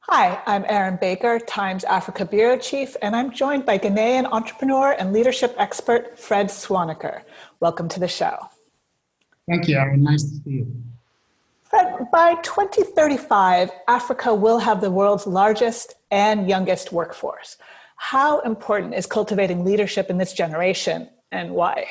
Hi, I'm Erin Baker, Times Africa Bureau Chief, and I'm joined by Ghanaian entrepreneur and leadership expert Fred Swaniker. Welcome to the show. Thank you, Erin. Nice to see you. Fred, by 2035, Africa will have the world's largest and youngest workforce. How important is cultivating leadership in this generation, and why?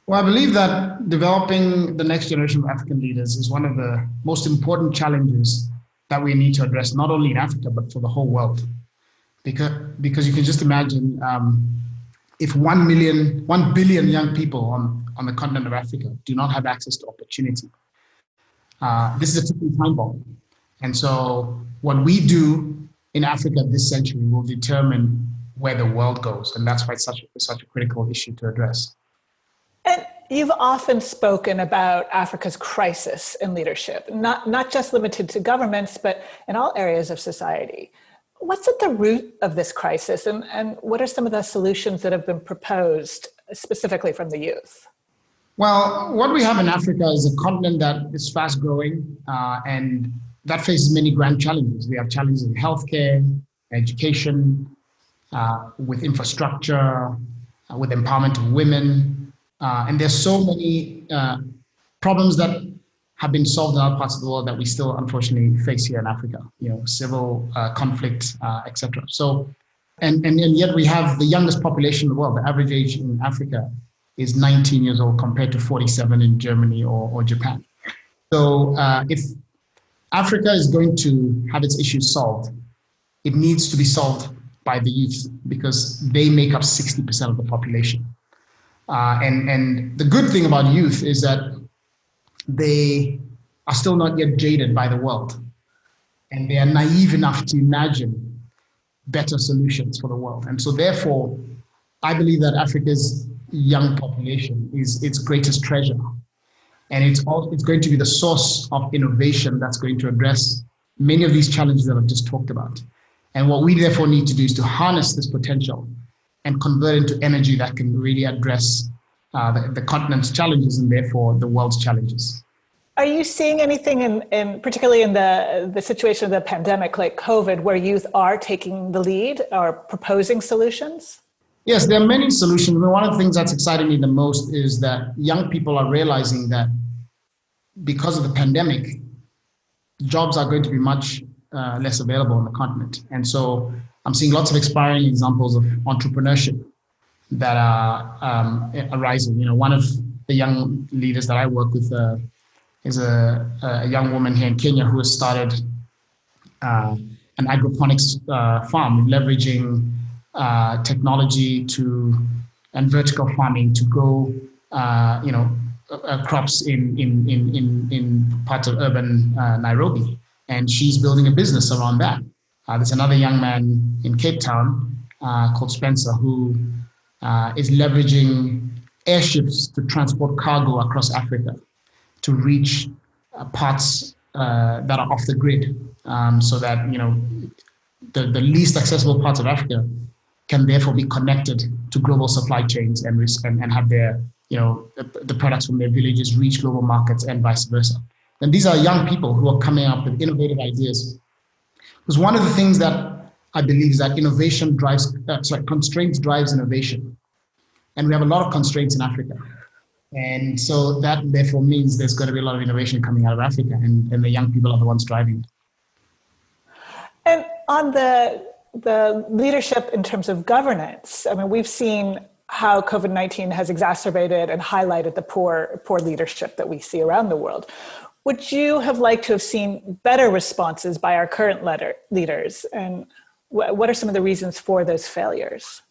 Well, I believe that developing the next generation of African leaders is one of the most important challenges that we need to address, not only in Africa, but for the whole world. Because you can just imagine if 1 billion young people on the continent of Africa do not have access to opportunity, this is a tipping time bomb. And so what we do in Africa this century will determine where the world goes. And that's why it's such a critical issue to address. And you've often spoken about Africa's crisis in leadership, not just limited to governments, but in all areas of society. What's at the root of this crisis, and what are some of the solutions that have been proposed specifically from the youth? Well, what we have in Africa is a continent that is fast growing and that faces many grand challenges. We have challenges in healthcare, education, with infrastructure, with empowerment of women. And there's so many problems that have been solved in other parts of the world that we still unfortunately face here in Africa, civil conflict, etc. So, and yet we have the youngest population in the world. The average age in Africa is 19 years old compared to 47 in Germany or Japan. So if Africa is going to have its issues solved, it needs to be solved by the youth because they make up 60% of the population. And the good thing about youth is that they are still not yet jaded by the world. And they are naive enough to imagine better solutions for the world. And so therefore, I believe that Africa's young population is its greatest treasure. And it's going to be the source of innovation that's going to address many of these challenges that I've just talked about. And what we therefore need to do is to harness this potential and convert into energy that can really address the continent's challenges and therefore the world's challenges. Are you seeing anything in particularly in the situation of the pandemic like COVID where youth are taking the lead or proposing solutions? Yes, there are many solutions. One of the things that's exciting me the most is that young people are realizing that because of the pandemic, jobs are going to be much less available on the continent. And so I'm seeing lots of inspiring examples of entrepreneurship that are arising. One of the young leaders that I work with is a young woman here in Kenya who has started an hydroponics farm, leveraging technology and vertical farming to grow, crops in parts of urban Nairobi. And she's building a business around that. There's another young man in Cape Town called Spencer who is leveraging airships to transport cargo across Africa to reach parts that are off the grid, so that the least accessible parts of Africa can therefore be connected to global supply chains and have their the products from their villages reach global markets and vice versa. And these are young people who are coming up with innovative ideas. Because one of the things that I believe is that constraints drives innovation. And we have a lot of constraints in Africa. And so that therefore means there's going to be a lot of innovation coming out of Africa, and the young people are the ones driving it. And on the leadership in terms of governance, I mean, we've seen how COVID-19 has exacerbated and highlighted the poor leadership that we see around the world. Would you have liked to have seen better responses by our current leaders? And what are some of the reasons for those failures?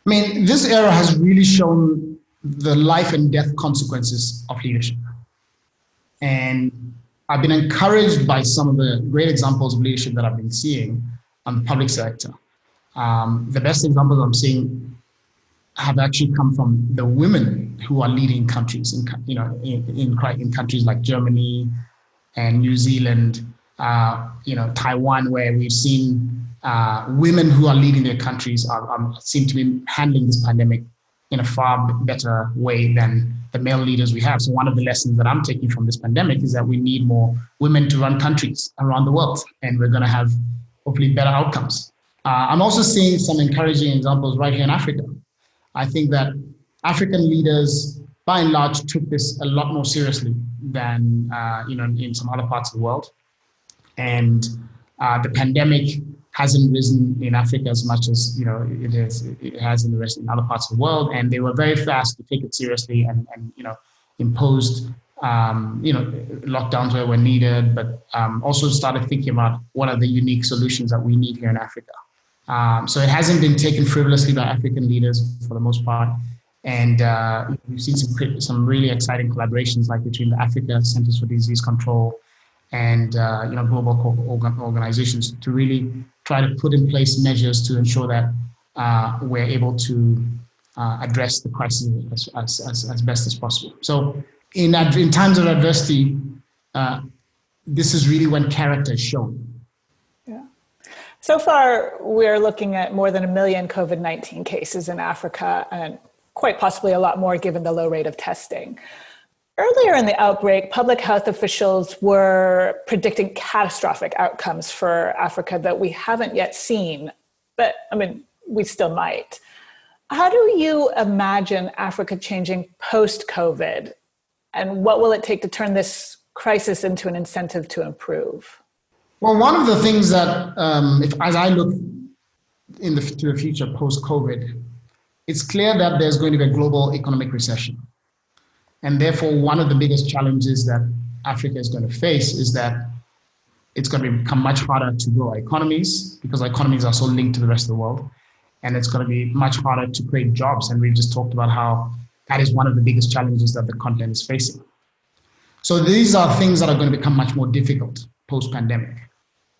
I mean, this era has really shown the life and death consequences of leadership. And I've been encouraged by some of the great examples of leadership that I've been seeing on the public sector. The best examples I'm seeing have actually come from the women who are leading countries in countries like Germany and New Zealand, Taiwan, where we've seen women who are leading their countries seem to be handling this pandemic in a far better way than the male leaders we have. So one of the lessons that I'm taking from this pandemic is that we need more women to run countries around the world. And we're going to have hopefully better outcomes. I'm also seeing some encouraging examples right here in Africa. I think that African leaders, by and large, took this a lot more seriously than in some other parts of the world. And the pandemic hasn't risen in Africa as much as it has in the rest in other parts of the world. And they were very fast to take it seriously and imposed lockdowns where were needed, but also started thinking about what are the unique solutions that we need here in Africa. So it hasn't been taken frivolously by African leaders for the most part. And we've seen some really exciting collaborations, like between the Africa Centers for Disease Control and global organizations, to really try to put in place measures to ensure that we're able to address the crisis as best as possible. So in times of adversity, this is really when character is shown. Yeah. So far, we're looking at more than 1 million COVID-19 cases in Africa, and quite possibly a lot more given the low rate of testing. Earlier in the outbreak, public health officials were predicting catastrophic outcomes for Africa that we haven't yet seen, but we still might. How do you imagine Africa changing post-COVID? And what will it take to turn this crisis into an incentive to improve? Well, one of the things that, as I look to the future post-COVID, it's clear that there's going to be a global economic recession. And therefore, one of the biggest challenges that Africa is going to face is that it's going to become much harder to grow our economies, because our economies are so linked to the rest of the world. And it's going to be much harder to create jobs. And we've just talked about how that is one of the biggest challenges that the continent is facing. So these are things that are going to become much more difficult post-pandemic.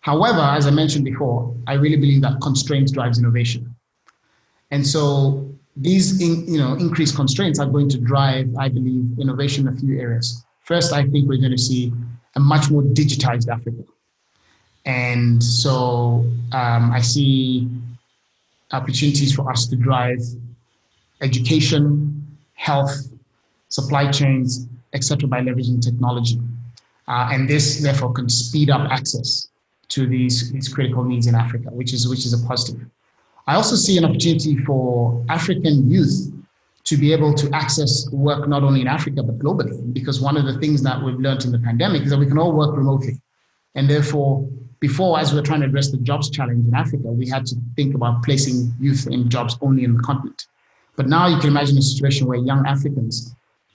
However, as I mentioned before, I really believe that constraints drives innovation. And so these increased constraints are going to drive, I believe, innovation in a few areas. First, I think we're going to see a much more digitized Africa. And so I see opportunities for us to drive education, health, supply chains, etc., by leveraging technology. And this, therefore, can speed up access to these critical needs in Africa, which is a positive. I also see an opportunity for African youth to be able to access work not only in Africa, but globally, because one of the things that we've learned in the pandemic is that we can all work remotely. And therefore, before, as we were trying to address the jobs challenge in Africa, we had to think about placing youth in jobs only in the continent. But now you can imagine a situation where young Africans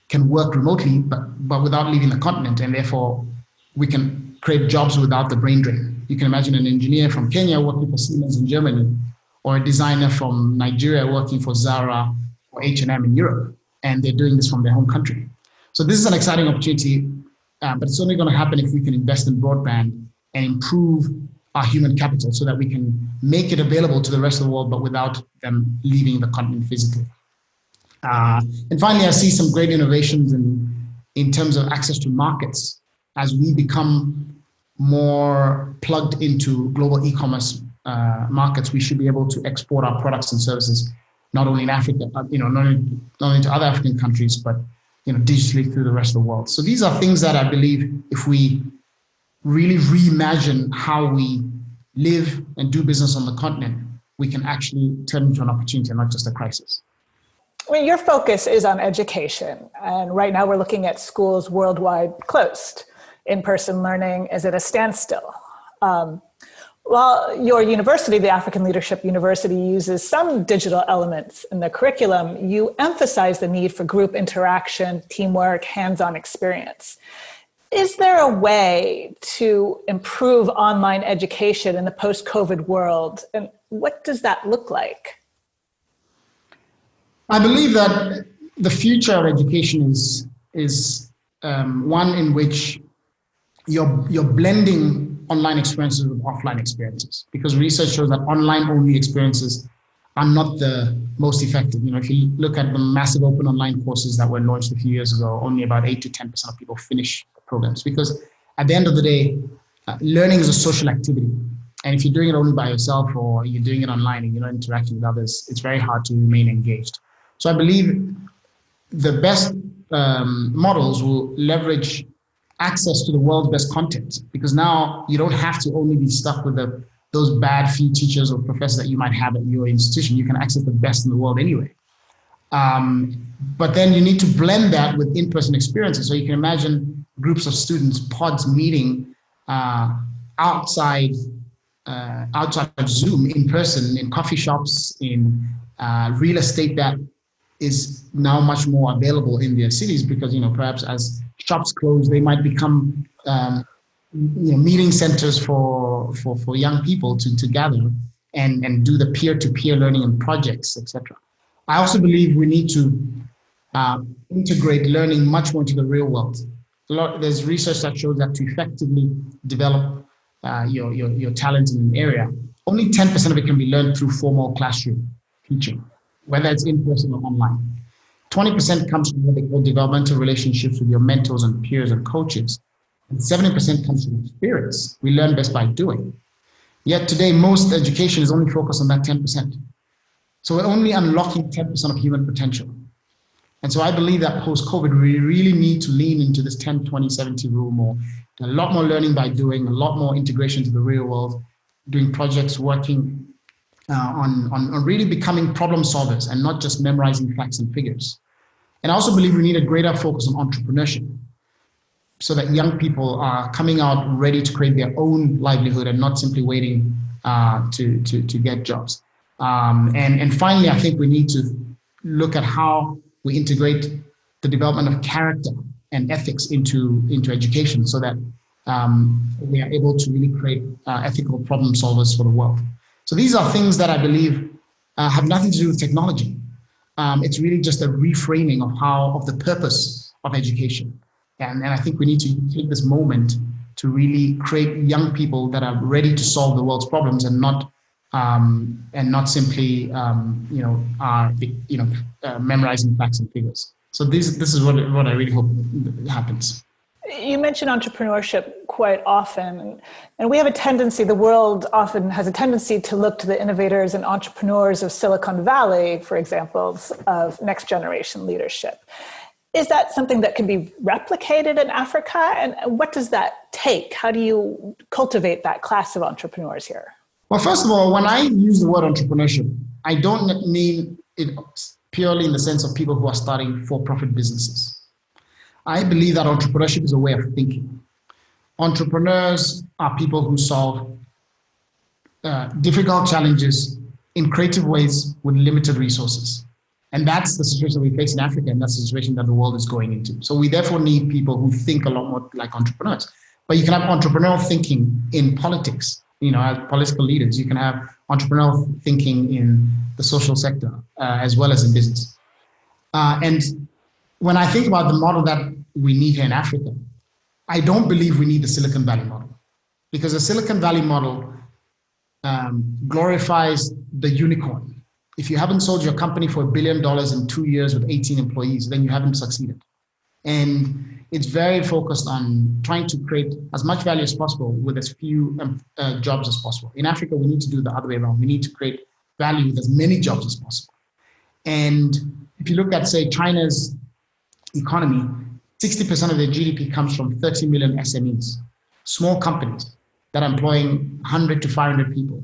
can work remotely, but without leaving the continent, and therefore we can create jobs without the brain drain. You can imagine an engineer from Kenya working for Siemens in Germany, or a designer from Nigeria working for Zara or H&M in Europe, and they're doing this from their home country. So this is an exciting opportunity, but it's only going to happen if we can invest in broadband and improve our human capital so that we can make it available to the rest of the world, but without them leaving the continent physically. And finally, I see some great innovations in terms of access to markets. As we become more plugged into global e-commerce markets, we should be able to export our products and services not only in Africa, not only to other African countries, but digitally through the rest of the world. So these are things that I believe, if we really reimagine how we live and do business on the continent, we can actually turn into an opportunity and not just a crisis. Your focus is on education, and right now we're looking at schools worldwide closed. In-person learning is at a standstill. While your university, the African Leadership University, uses some digital elements in the curriculum, you emphasize the need for group interaction, teamwork, hands-on experience. Is there a way to improve online education in the post-COVID world? And what does that look like? I believe that the future of education is one in which you're blending online experiences with offline experiences, because research shows that online-only experiences are not the most effective. If you look at the massive open online courses that were launched a few years ago, only about 8 to 10% of people finish programs, because at the end of the day, learning is a social activity. And if you're doing it only by yourself, or you're doing it online and you're not interacting with others, it's very hard to remain engaged. So I believe the best models will leverage access to the world's best content, because now you don't have to only be stuck with the those bad few teachers or professors that you might have at your institution. You can access the best in the world anyway. But then you need to blend that with in-person experiences. So you can imagine groups of students, pods meeting outside of Zoom, in person, in coffee shops, in real estate that is now much more available in their cities, because perhaps as shops close, they might become meeting centers for young people to gather and do the peer-to-peer learning and projects, etc. I also believe we need to integrate learning much more into the real world. There's research that shows that to effectively develop your talent in an area, only 10% of it can be learned through formal classroom teaching, whether it's in person or online. 20% comes from what they call developmental relationships with your mentors and peers and coaches. And 70% comes from experience. We learn best by doing. Yet today, most education is only focused on that 10%. So we're only unlocking 10% of human potential. And so I believe that post-COVID, we really need to lean into this 10, 20, 70 rule more. A lot more learning by doing, a lot more integration to the real world, doing projects, working on really becoming problem solvers and not just memorizing facts and figures. And I also believe we need a greater focus on entrepreneurship so that young people are coming out ready to create their own livelihood and not simply waiting to get jobs. And finally, I think we need to look at how we integrate the development of character and ethics into education so that we are able to really create ethical problem solvers for the world. So these are things that I believe have nothing to do with technology. It's really just a reframing of the purpose of education. And I think we need to take this moment to really create young people that are ready to solve the world's problems and not simply memorizing facts and figures. So this is what I really hope happens. You mention entrepreneurship quite often, and we have a tendency, the world often has a tendency to look to the innovators and entrepreneurs of Silicon Valley for examples of next generation leadership. Is that something that can be replicated in Africa? And what does that take? How do you cultivate that class of entrepreneurs here? Well, first of all, when I use the word entrepreneurship, I don't mean it purely in the sense of people who are starting for-profit businesses. I believe that entrepreneurship is a way of thinking. Entrepreneurs are people who solve difficult challenges in creative ways with limited resources. And that's the situation we face in Africa, and that's the situation that the world is going into. So we therefore need people who think a lot more like entrepreneurs. But you can have entrepreneurial thinking in politics, as political leaders. You can have entrepreneurial thinking in the social sector as well as in business. And when I think about the model that we need here in Africa, I don't believe we need the Silicon Valley model, because the Silicon Valley model glorifies the unicorn. If you haven't sold your company for $1 billion in 2 years with 18 employees, then you haven't succeeded. And it's very focused on trying to create as much value as possible with as few jobs as possible. In Africa, we need to do the other way around. We need to create value with as many jobs as possible. And if you look at, say, China's economy, 60% of their GDP comes from 30 million SMEs, small companies that are employing 100 to 500 people.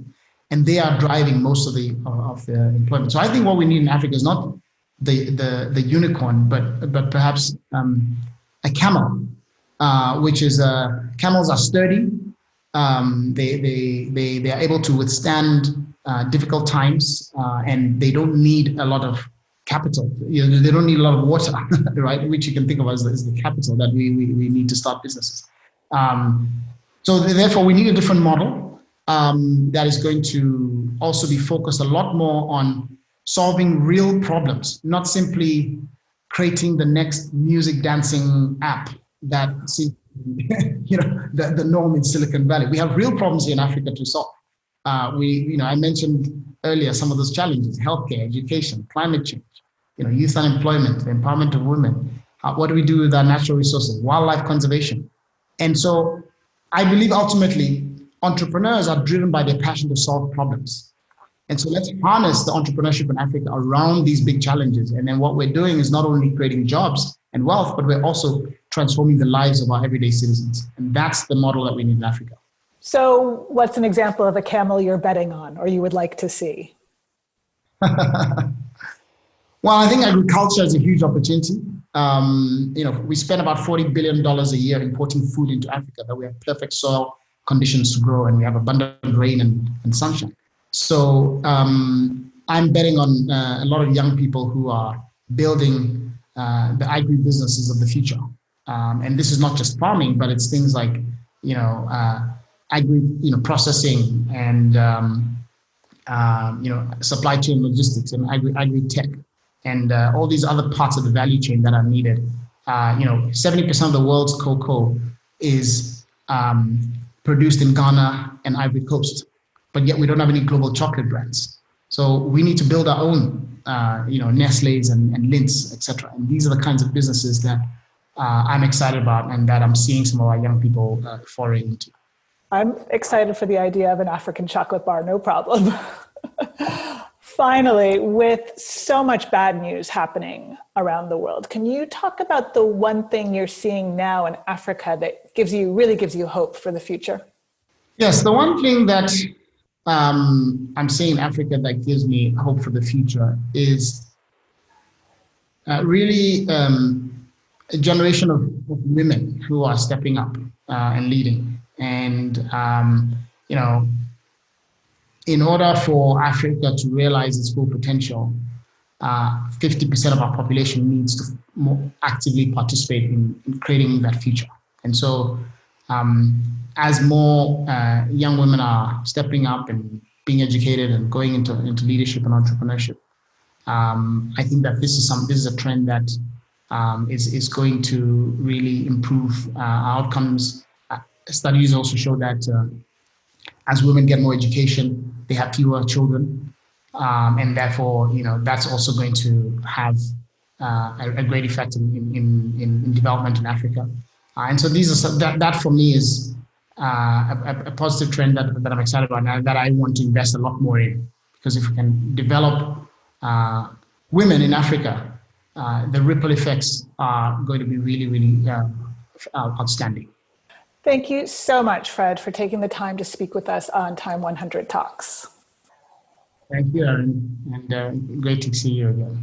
And they are driving most of the employment. So I think what we need in Africa is not the unicorn, but perhaps a camel, which is camels are sturdy. They are able to withstand difficult times, and they don't need a lot of capital. They don't need a lot of water, right? Which you can think of as the capital that we need to start businesses. So therefore, we need a different model. That is going to also be focused a lot more on solving real problems, not simply creating the next music dancing app that seems the norm in Silicon Valley. We have real problems here in Africa to solve. I mentioned earlier some of those challenges: healthcare, education, climate change, youth unemployment, the empowerment of women. What do we do with our natural resources, wildlife conservation? And so I believe ultimately entrepreneurs are driven by their passion to solve problems. And so let's harness the entrepreneurship in Africa around these big challenges. And then what we're doing is not only creating jobs and wealth, but we're also transforming the lives of our everyday citizens. And that's the model that we need in Africa. So what's an example of a camel you're betting on or you would like to see? Well, I think agriculture is a huge opportunity. We spend about $40 billion a year importing food into Africa, but we have perfect soil conditions to grow and we have abundant rain and sunshine. So I'm betting on a lot of young people who are building the agri businesses of the future. And this is not just farming, but it's things like, agri, processing and, supply chain logistics and agri tech and all these other parts of the value chain that are needed. 70% of the world's cocoa is produced in Ghana and Ivory Coast, but yet we don't have any global chocolate brands. So we need to build our own, Nestle's and Lindt, et cetera. And these are the kinds of businesses that I'm excited about and that I'm seeing some of our young people foray into. I'm excited for the idea of an African chocolate bar, no problem. Finally, with so much bad news happening around the world, can you talk about the one thing you're seeing now in Africa that really gives you hope for the future? Yes, the one thing that I'm seeing in Africa that gives me hope for the future is really a generation of women who are stepping up and leading. And, in order for Africa to realize its full potential, 50% of our population needs to more actively participate in creating that future. And so as more young women are stepping up and being educated and going into leadership and entrepreneurship, I think that this is a trend that is going to really improve outcomes. Studies also show that as women get more education, they have fewer children, and therefore, that's also going to have a great effect in development in Africa. And so that for me is a positive trend that I'm excited about and that I want to invest a lot more in, because if we can develop women in Africa, the ripple effects are going to be really, really outstanding. Thank you so much, Fred, for taking the time to speak with us on Time 100 Talks. Thank you, Erin, and great to see you again.